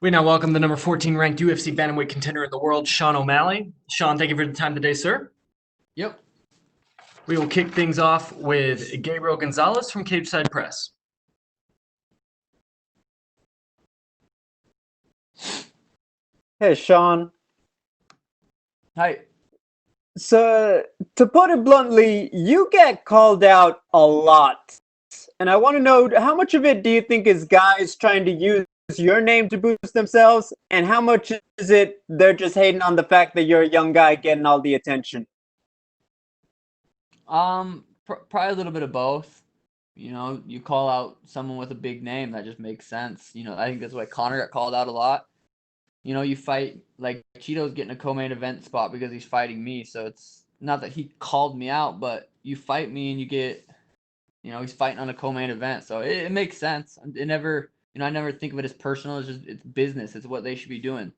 We now welcome the number 14 ranked UFC bantamweight contender in the world, Sean O'Malley. Sean, thank you for the time today, sir. Yep. We will kick things off with Gabriel Gonzalez from Cageside Press. Hey, Sean. Hi. So, to put it bluntly, you get called out a lot. And I want to know, how much of it do you think is guys trying to use your name to boost themselves? And how much is it they're just hating on the fact that you're a young guy getting all the attention? Probably a little bit of both. You call out someone with a big name, that just makes sense. I think that's why Connor got called out a lot. You fight, like Chito's getting a co-main event spot because he's fighting me, so it's not that he called me out, but you fight me and you get, he's fighting on a co-main event, so it makes sense. It never, I never think of it as personal. It's business. It's what they should be doing.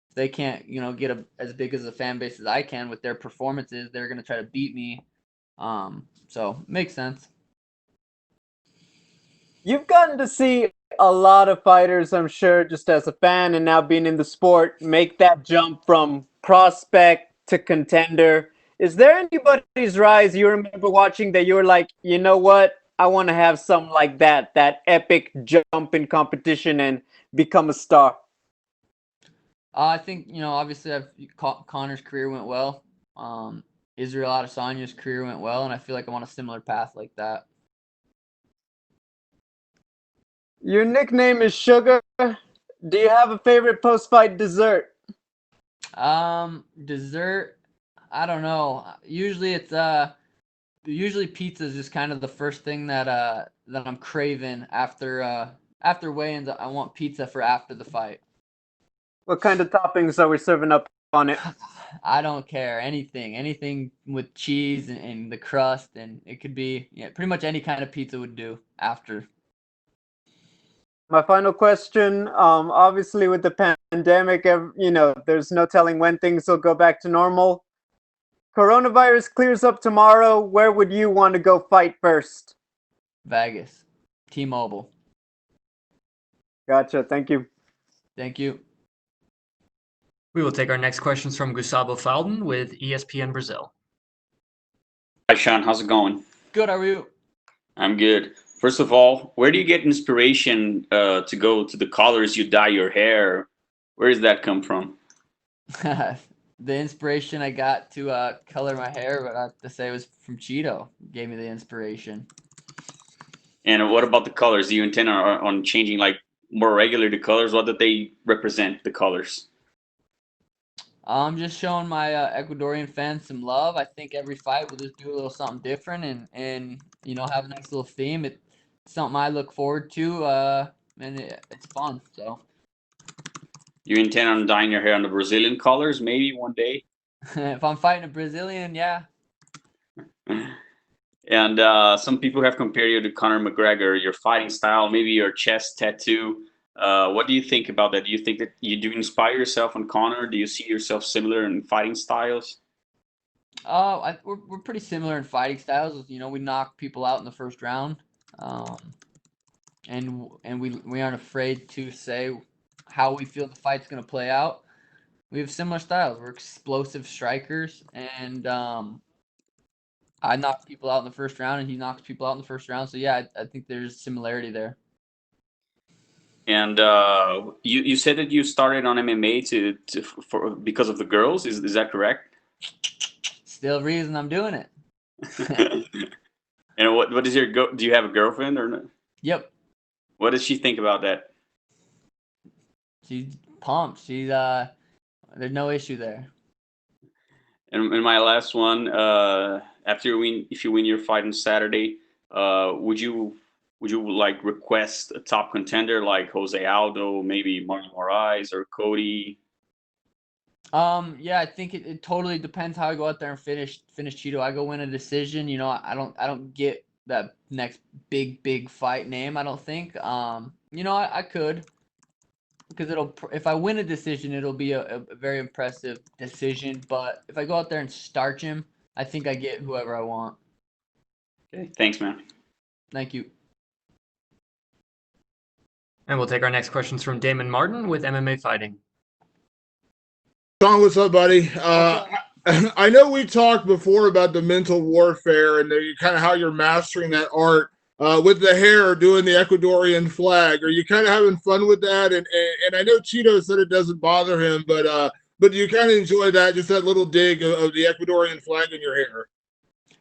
If they can't, get as big as a fan base as I can with their performances, they're gonna try to beat me. So makes sense. You've gotten to see a lot of fighters, I'm sure, just as a fan and now being in the sport, make that jump from prospect to contender. Is there anybody's rise you remember watching that you were like, you know what? I want to have something like that epic jump in competition and become a star. I think, obviously Connor's career went well. Israel Adesanya's career went well, and I feel like I'm on a similar path like that. Your nickname is Sugar. Do you have a favorite post-fight dessert? Dessert, I don't know. Usually pizza is just kind of the first thing that I'm craving after weigh-ins. I want pizza for after the fight. What kind of toppings are we serving up on it? I don't care. Anything with cheese and the crust, and it could be, pretty much any kind of pizza would do after. My final question, obviously with the pandemic, there's no telling when things will go back to normal. Coronavirus clears up tomorrow. Where would you want to go fight first? Vegas, T-Mobile. Gotcha. Thank you. Thank you. We will take our next questions from Gustavo Falden with ESPN Brazil. Hi, Sean. How's it going? Good. How are you? I'm good. First of all, where do you get inspiration to go to the colors you dye your hair? Where does that come from? The inspiration I got to color my hair, but I have to say it was from Chito. Gave me the inspiration. And what about the colors? Do you intend on changing like more regular the colors? What do they represent, the colors? I'm just showing my Ecuadorian fans some love. I think every fight we'll just do a little something different and have a nice little theme. It's something I look forward to, and it's fun. So You intend on dyeing your hair on the Brazilian colors maybe one day? if I'm fighting a Brazilian, yeah. And some people have compared you to Conor McGregor, your fighting style, maybe your chest tattoo. What do you think about that? Do you think that you do inspire yourself on Conor? Do you see yourself similar in fighting styles? We're pretty similar in fighting styles. We knock people out in the first round, um, and we aren't afraid to say how we feel the fight's gonna play out. We have similar styles. We're explosive strikers, and I knock people out in the first round, and he knocks people out in the first round. So yeah, I think there's similarity there. And you said that you started on MMA because of the girls. Is that correct? Still reason I'm doing it. And what is do you have a girlfriend or not? Yep. What does she think about that? She's pumped. There's no issue there. And my last one, after if you win your fight on Saturday, would you like request a top contender like Jose Aldo, maybe Marlon Moraes or Cody? Yeah, I think it totally depends how I go out there and finish Chito. I go win a decision. I don't get that next big fight name. I don't think. I could, because if I win a decision, it'll be a very impressive decision. But if I go out there and starch him, I think I get whoever I want. Okay, thanks, man. Thank you. And we'll take our next questions from Damon Martin with MMA Fighting. Sean, what's up, buddy? up? I know we talked before about the mental warfare and kind of how you're mastering that art with the hair, doing the Ecuadorian flag. Are you kind of having fun with that? And I know Chito said it doesn't bother him, but do you kind of enjoy that, just that little dig of the Ecuadorian flag in your hair?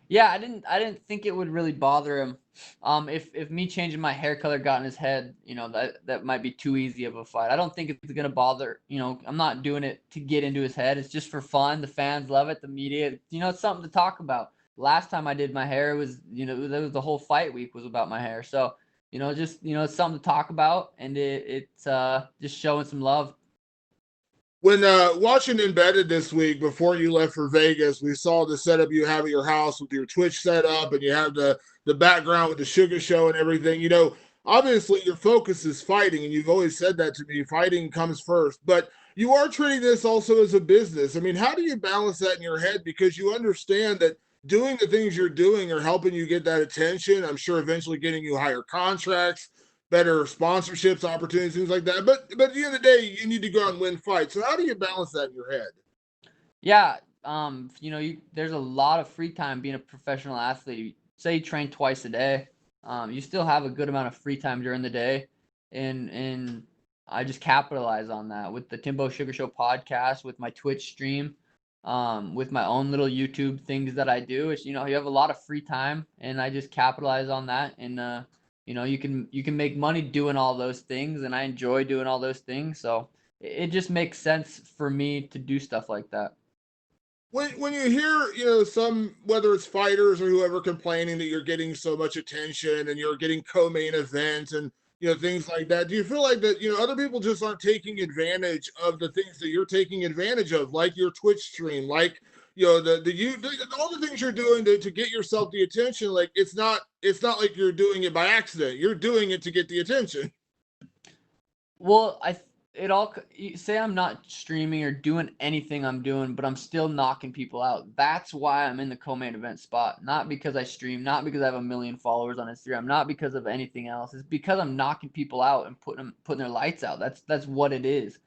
Yeah, I didn't think it would really bother him. If me changing my hair color got in his head, that might be too easy of a fight. I don't think it's gonna bother. I'm not doing it to get into his head. It's just for fun. The fans love it. The media, it's something to talk about. Last time I did my hair, it was, that was the whole fight week was about my hair. So, it's something to talk about, and it's just showing some love. When watching Embedded this week before you left for Vegas, we saw the setup you have at your house with your Twitch setup, and you have the background with the Sugar Show and everything. Obviously your focus is fighting, and you've always said that to me. Fighting comes first, but you are treating this also as a business. I mean, how do you balance that in your head? Because you understand that doing the things you're doing are helping you get that attention. I'm sure eventually getting you higher contracts, better sponsorships, opportunities, things like that. But at the end of the day, you need to go out and win fights. So how do you balance that in your head? Yeah, there's a lot of free time being a professional athlete. Say you train twice a day, you still have a good amount of free time during the day, and I just capitalize on that with the Timbo Sugar Show podcast, with my Twitch stream, with my own little YouTube things that I do. It's you have a lot of free time, and I just capitalize on that, and you can make money doing all those things, and I enjoy doing all those things, so it just makes sense for me to do stuff like that. When you hear, some, whether it's fighters or whoever, complaining that you're getting so much attention and you're getting co-main events and things like that, do you feel like that other people just aren't taking advantage of the things that you're taking advantage of, like your Twitch stream, like all the things you're doing to get yourself the attention? Like it's not like you're doing it by accident. You're doing it to get the attention. Well, say I'm not streaming or doing anything I'm doing, but I'm still knocking people out. That's why I'm in the co-main event spot. Not because I stream, not because I have 1 million followers on Instagram, not because of anything else. It's because I'm knocking people out and putting their lights out. That's what it is.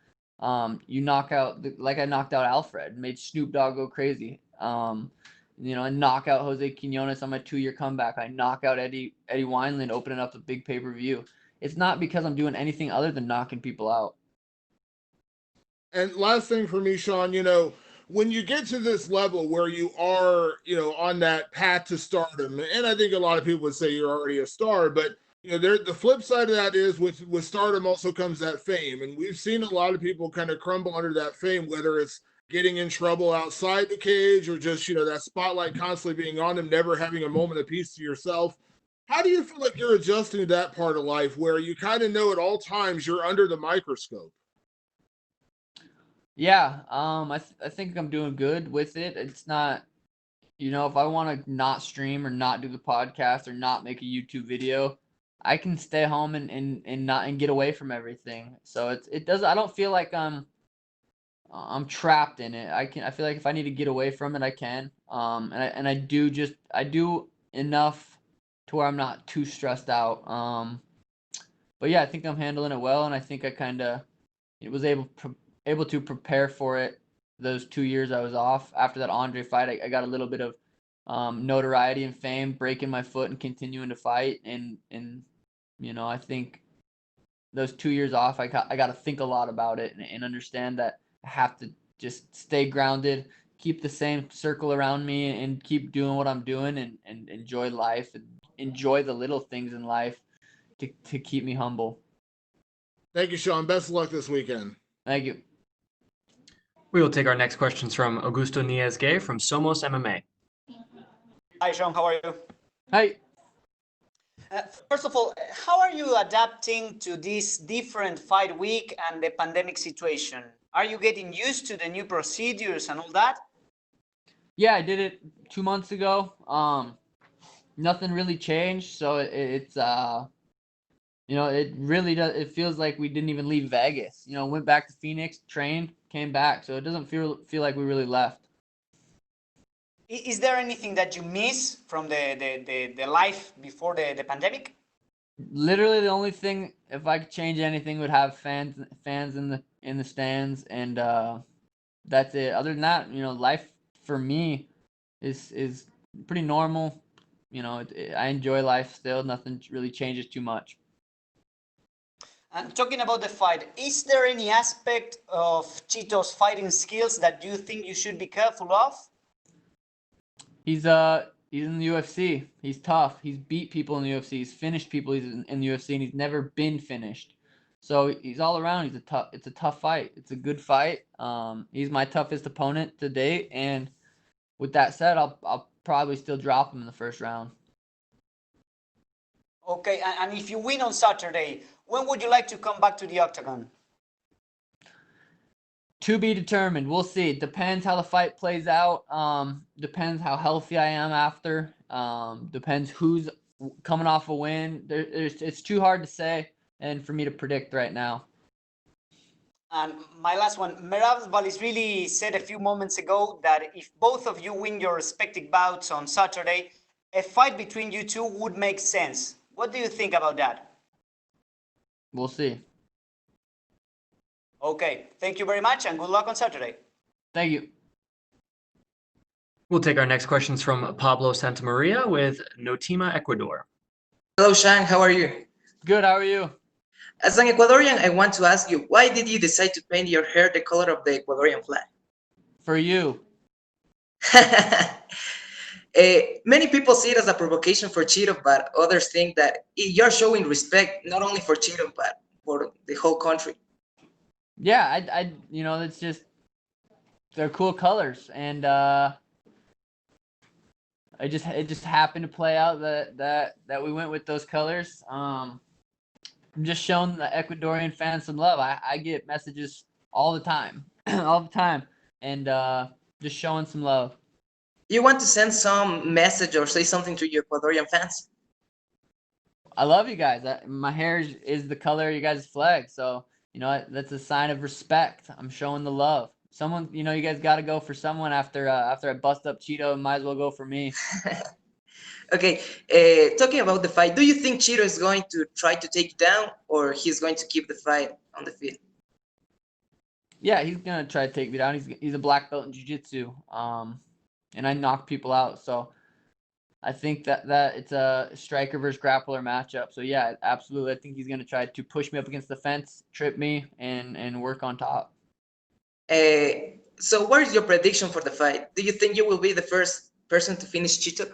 You knock out like I knocked out Alfred, made Snoop Dogg go crazy. I knock out Jose Quinones on my 2-year comeback. I knock out Eddie Wineland, opening up a big pay-per-view. It's not because I'm doing anything other than knocking people out. And last thing for me, Sean, when you get to this level where you are, on that path to stardom, and I think a lot of people would say you're already a star, but the flip side of that is with stardom also comes that fame, and we've seen a lot of people kind of crumble under that fame, whether it's getting in trouble outside the cage or just that spotlight constantly being on them, never having a moment of peace to yourself. How do you feel like you're adjusting to that part of life where you kind of know at all times you're under the microscope? Yeah, I think I'm doing good with it. It's not, if I want to not stream or not do the podcast or not make a YouTube video, I can stay home and not and get away from everything. So it does. I don't feel like I'm trapped in it. I feel like if I need to get away from it, I can. And I do enough to where I'm not too stressed out. But yeah, I think I'm handling it well, and I think I kind of was able to prepare for it those 2 years I was off. After that Andre fight, I got a little bit of notoriety and fame, breaking my foot and continuing to fight. And I think those 2 years off, I got to think a lot about it and understand that I have to just stay grounded, keep the same circle around me, and keep doing what I'm doing and enjoy life and enjoy the little things in life to keep me humble. Thank you, Sean. Best of luck this weekend. Thank you. We will take our next questions from Augusto Niez-Gay from Somos MMA. Hi, Sean. How are you? Hi. First of all, how are you adapting to this different fight week and the pandemic situation? Are you getting used to the new procedures and all that? Yeah, I did it 2 months ago. Nothing really changed, so it's it really does. It feels like we didn't even leave Vegas. Went back to Phoenix, trained, came back, so it doesn't feel like we really left. Is there anything that you miss from the life before the pandemic? Literally the only thing, if I could change anything, would have fans in the stands, and that's it. Other than that, life for me is pretty normal. I enjoy life still. Nothing really changes too much. And talking about the fight, is there any aspect of Chito's fighting skills that you think you should be careful of? He's in the UFC. He's tough. He's beat people in the UFC. He's finished people. He's in the UFC, and he's never been finished. So he's all around. It's a tough fight. It's a good fight. He's my toughest opponent to date, and with that said, I'll probably still drop him in the first round. Okay, and if you win on Saturday, when would you like to come back to the octagon? To be determined. We'll see. It depends how the fight plays out. Depends how healthy I am after. Depends who's coming off a win. It's too hard to say and for me to predict right now. And my last one, Merab Valisvili said a few moments ago that if both of you win your respective bouts on Saturday, a fight between you two would make sense. What do you think about that? We'll see. Okay, thank you very much and good luck on Saturday. Thank you. We'll take our next questions from Pablo Santamaria with Notima, Ecuador. Hello, Shang. How are you? Good. How are you? As an Ecuadorian, I want to ask you, why did you decide to paint your hair the color of the Ecuadorian flag? For you. Many people see it as a provocation for Chito, but others think that you're showing respect not only for Chito, but for the whole country. Yeah, it's just they're cool colors, and it just happened to play out that we went with those colors. I'm just showing the Ecuadorian fans some love. I get messages all the time, all the time, and just showing some love. You want to send some message or say something to your Ecuadorian fans? I love you guys. My hair is the color of you guys' flag, so that's a sign of respect. I'm showing the love. Someone, you guys got to go for someone after I bust up Chito. Might as well go for me. Okay, talking about the fight, do you think Chito is going to try to take you down, or he's going to keep the fight on the field? Yeah, he's gonna try to take me down. He's a black belt in jiu-jitsu, and I knock people out. So I think that it's a striker versus grappler matchup. So yeah, absolutely. I think he's gonna try to push me up against the fence, trip me, and work on top. So what is your prediction for the fight? Do you think you will be the first person to finish Chito?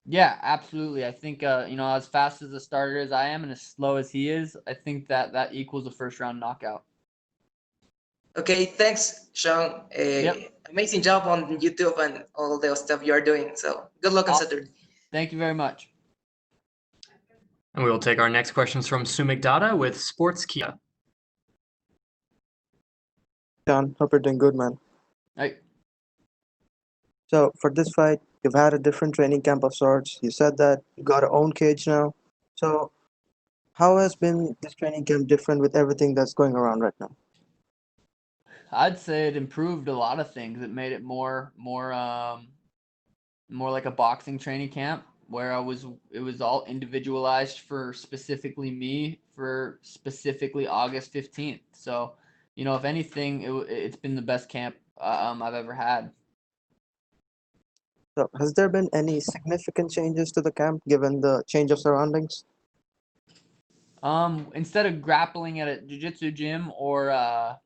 Yeah, absolutely. I think as fast as a starter as I am and as slow as he is, I think that equals a first round knockout. Okay, thanks, Sean. Yep. Amazing job on YouTube and all the stuff you are doing. So good luck on Saturday. Thank you very much. And we will take our next questions from Sumik Dada with Sports Kia. John, hope you're doing good, man. Hey. So for this fight, you've had a different training camp of sorts. You said that you got your own cage now. So how has been this training camp different with everything that's going around right now? I'd say it improved a lot of things. It made it more like a boxing training camp where it was all individualized for specifically me for specifically August 15th. So, if anything, it's been the best camp I've ever had. So has there been any significant changes to the camp given the change of surroundings? Instead of grappling at a jiu-jitsu gym or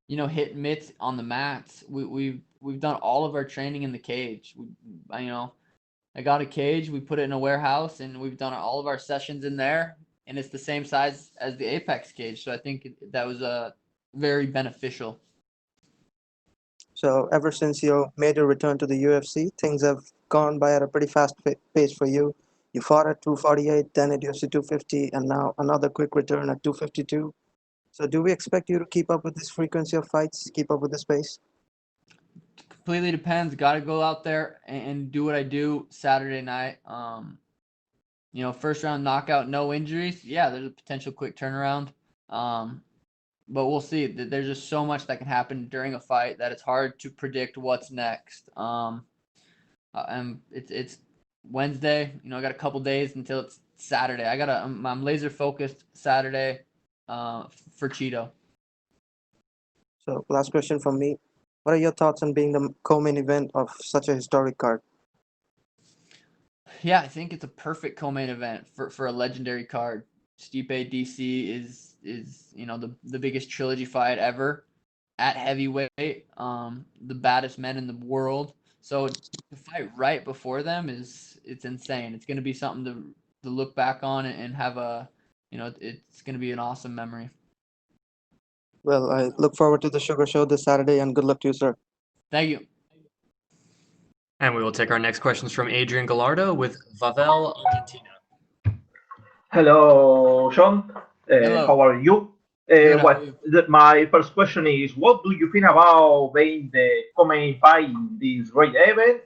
hit mitts on the mats, we've done all of our training in the cage. I got a cage, we put it in a warehouse, and we've done all of our sessions in there, and it's the same size as the Apex cage. So I think that was very beneficial. So ever since you made your return to the UFC, things have gone by at a pretty fast pace for you. You fought at 248, then at UFC 250, and now another quick return at 252. So do we expect you to keep up with this frequency of fights, keep up with this pace? Completely depends. Got to go out there and do what I do Saturday night. First round knockout, no injuries. Yeah, there's a potential quick turnaround. But we'll see. There's just so much that can happen during a fight that it's hard to predict what's next. And it's Wednesday. I got a couple days until it's Saturday. I'm laser focused Saturday for Chito. So, last question from me. What are your thoughts on being the co-main event of such a historic card? Yeah, I think it's a perfect co-main event for a legendary card. Stipe DC is the biggest trilogy fight ever at heavyweight, the baddest men in the world. So to fight right before them it's insane. It's going to be something to look back on and have it's going to be an awesome memory. Well, I look forward to the Sugar Show this Saturday, and good luck to you, sir. Thank you. And we will take our next questions from Adrian Gallardo with Vavel, Argentina. Hello, Sean. Hello. How are you? Good, how are you? My first question is, what do you think about being the co-main fight in this great event?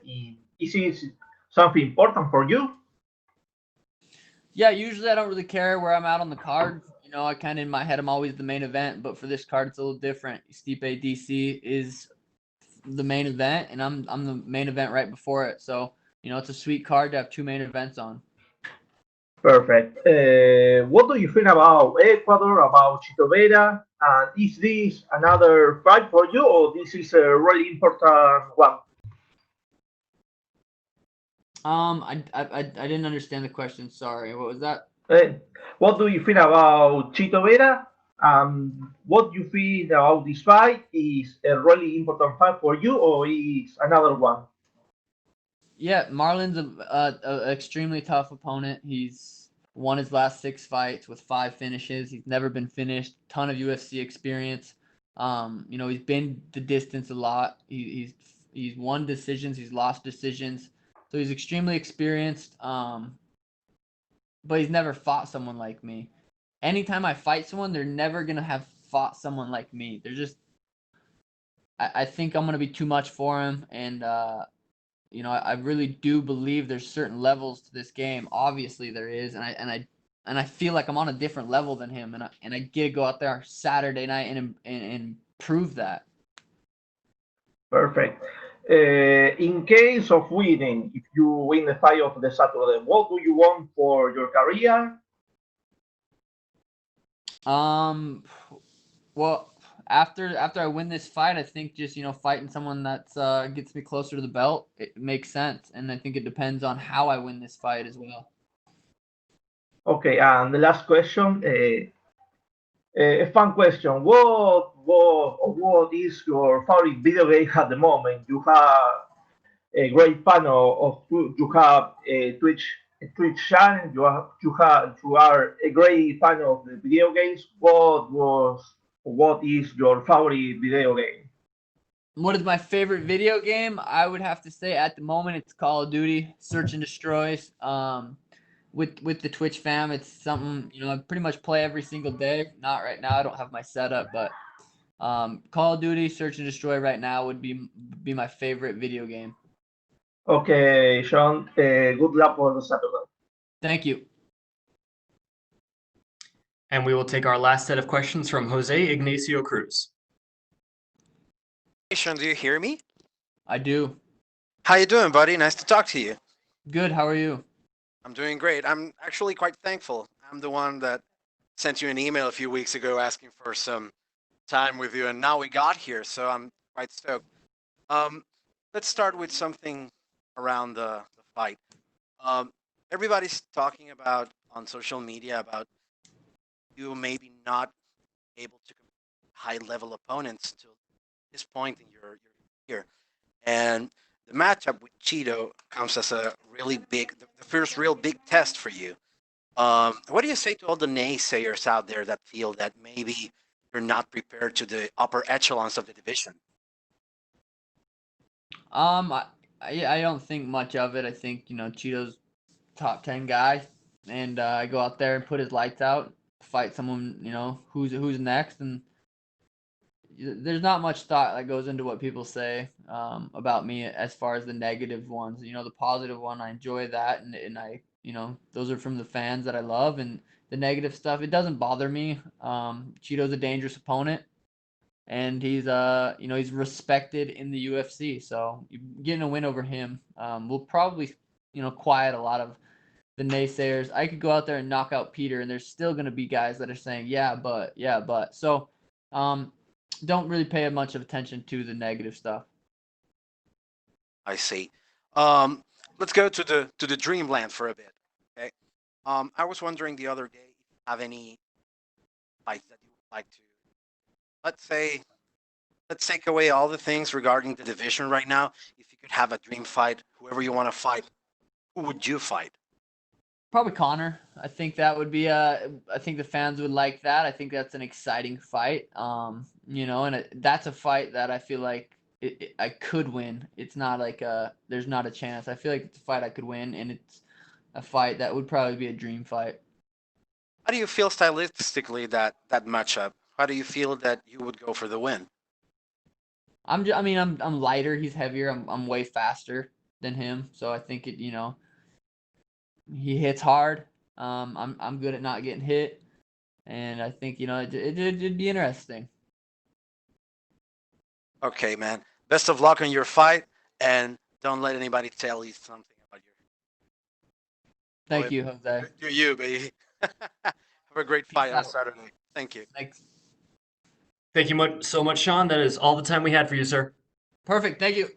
Is it something important for you? Yeah, usually I don't really care where I'm at on the card. I kind of in my head I'm always the main event, but for this card it's a little different. Stipe DC is the main event, and I'm the main event right before it. So it's a sweet card to have two main events on. Perfect. What do you think about Ecuador, about Chito Vera? And is this another fight for you, or this is a really important one? I didn't understand the question. Sorry. What was that? Uh, what do you think about Chito Vera? What you think about this fight? Is a really important fight for you, or is another one? Yeah, Marlon's a extremely tough opponent. He's won his last 6 fights with 5 finishes. He's never been finished. Ton of UFC experience. He's been the distance a lot. He's won decisions. He's lost decisions. So he's extremely experienced. But he's never fought someone like me. Anytime I fight someone, they're never gonna have fought someone like me. They're just. I think I'm gonna be too much for him, and I really do believe there's certain levels to this game. Obviously, there is, and I feel like I'm on a different level than him, and I get to go out there Saturday night and prove that. Perfect. In case of winning, if you win the fight of the Saturday, what do you want for your career? Well, after I win this fight, I think just fighting someone that's gets me closer to the belt, it makes sense, and I think it depends on how I win this fight as well. Okay, and the last question, a fun question. What is your favorite video game at the moment? You have a great fan of you have a Twitch channel. You are a great fan of the video games. What is your favorite video game? What is my favorite video game? I would have to say at the moment it's Call of Duty, Search and Destroys. With the Twitch fam, it's something I pretty much play every single day. Not right now, I don't have my setup, but Call of Duty, Search and Destroy right now would be my favorite video game. Okay, Sean. Good luck for the Saturday. Thank you. And we will take our last set of questions from Jose Ignacio Cruz. Sean, do you hear me? I do. How you doing, buddy? Nice to talk to you. Good. How are you? I'm doing great. I'm actually quite thankful. I'm the one that sent you an email a few weeks ago asking for some time with you, and now we got here, so I'm quite stoked. Let's start with something around the fight. Everybody's talking about on social media about you maybe not able to compete high-level opponents to this point in your career, and the matchup with Chito comes as a really big, the first real big test for you. What do you say to all the naysayers out there that feel that maybe you're not prepared to the upper echelons of the division? I don't think much of it. I think Chito's top 10 guy, and I go out there and put his lights out, fight someone who's next, and there's not much thought that goes into what people say about me as far as the negative ones. The positive one, I enjoy that, and I those are from the fans that I love, and the negative stuff, it doesn't bother me. Cheeto's a dangerous opponent, and he's respected in the UFC, so getting a win over him will probably quiet a lot of the naysayers. I could go out there and knock out Peter, and there's still going to be guys that are saying, yeah, but. So, don't really pay much of attention to the negative stuff. I see. Let's go to the dreamland for a bit. Okay. I was wondering the other day if you have any fights that you would like to. Let's take away all the things regarding the division right now. If you could have a dream fight, whoever you want to fight, who would you fight? Probably Connor. I think that would be I think the fans would like that. I think that's an exciting fight. And that's a fight that I feel like I could win. It's not like there's not a chance. I feel like it's a fight I could win, and it's a fight that would probably be a dream fight. How do you feel stylistically that matchup? How do you feel that you would go for the win? I'm lighter. He's heavier. I'm way faster than him. So I think he hits hard. I'm good at not getting hit, and I think it'd be interesting. Okay, man. Best of luck on your fight, and don't let anybody tell you something about your. Thank you, Jose. Do you, baby? Have a great fight on Saturday. Thank you. Thanks. Thank you so much, Sean. That is all the time we had for you, sir. Perfect. Thank you.